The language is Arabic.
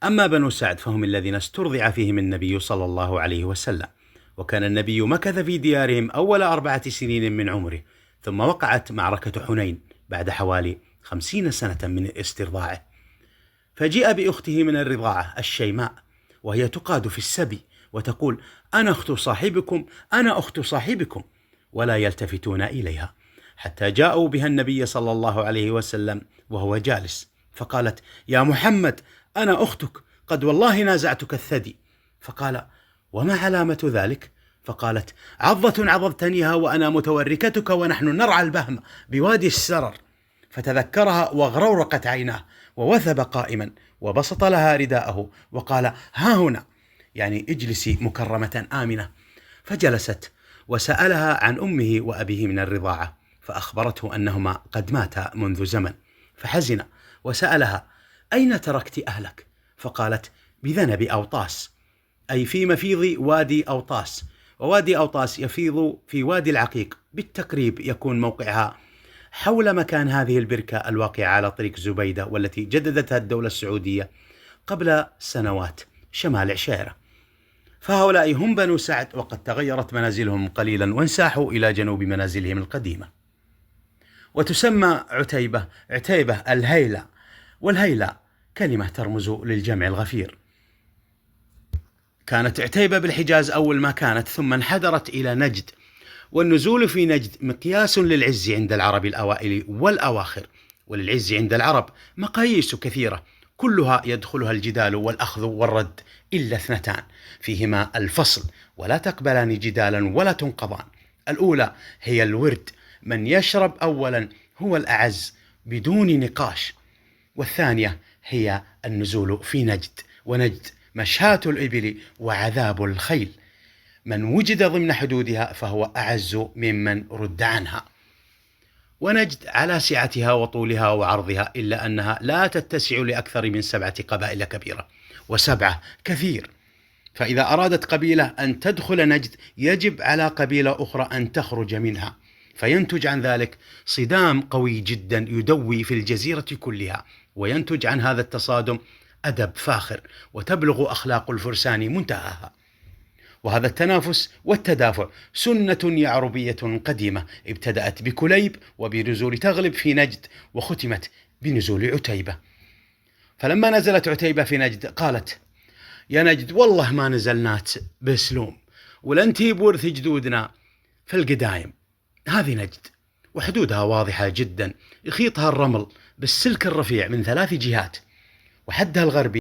أما بنو سعد فهم الذين استرضع فيهم النبي صلى الله عليه وسلم، وكان النبي مكث في ديارهم أول 4 سنين من عمره، ثم وقعت معركة حنين بعد حوالي 50 سنة من استرضاعه، فجيء بأخته من الرضاعة الشيماء، وهي تقاد في السبي وتقول: أنا أخت صاحبكم، أنا أخت صاحبكم، ولا يلتفتون إليها، حتى جاءوا بها النبي صلى الله عليه وسلم وهو جالس، فقالت: يا محمد، أنا أختك، قد والله نازعتك الثدي. فقال: وما علامة ذلك؟ فقالت: عضة عضضتنيها وأنا متوركتك ونحن نرعى البهم بوادي السرر. فتذكرها واغرورقت عيناه، ووثب قائما وبسط لها رداءه وقال: ها هنا، يعني اجلسي مكرمة آمنة. فجلست وسألها عن أمه وأبيه من الرضاعة، فأخبرته أنهما قد ماتا منذ زمن، فحزن وسألها: أين تركت أهلك؟ فقالت: بذنب أوطاس، أي في مفيض وادي أوطاس، ووادي أوطاس يفيض في وادي العقيق، بالتقريب يكون موقعها حول مكان هذه البركة الواقعة على طريق زبيدة، والتي جددتها الدولة السعودية قبل سنوات شمال عشيرة. فهؤلاء هم بنو سعد، وقد تغيرت منازلهم قليلا وانساحوا إلى جنوب منازلهم القديمة. وتسمى عتيبة الهيلة، والهيلة كلمة ترمز للجمع الغفير. كانت عتيبة بالحجاز أول ما كانت، ثم انحدرت إلى نجد، والنزول في نجد مقياس للعز عند العرب الأوائل والأواخر، وللعز عند العرب مقاييس كثيرة كلها يدخلها الجدال والأخذ والرد إلا 2 فيهما الفصل ولا تقبلان جدالا ولا تنقضان. الأولى هي الورد، من يشرب أولا هو الأعز بدون نقاش. والثانية هي النزول في نجد، ونجد مشاة الإبل وعذاب الخيل، من وجد ضمن حدودها فهو أعز ممن رد عنها. ونجد على سعتها وطولها وعرضها، إلا أنها لا تتسع لأكثر من 7 قبائل كبيرة، و7 كثير، فإذا أرادت قبيلة أن تدخل نجد يجب على قبيلة أخرى أن تخرج منها، فينتج عن ذلك صدام قوي جدا يدوي في الجزيرة كلها، وينتج عن هذا التصادم أدب فاخر، وتبلغ أخلاق الفرسان منتهاها. وهذا التنافس والتدافع سنة يعربية قديمة، ابتدأت بكليب وبنزول تغلب في نجد، وختمت بنزول عتيبة. فلما نزلت عتيبة في نجد قالت: يا نجد، والله ما نزلنات بسلوم، ولنتي بورث جدودنا في القدايم. هذه نجد، وحدودها واضحة جدا، يخيطها الرمل بالسلك الرفيع من 3 جهات، وحدها الغربي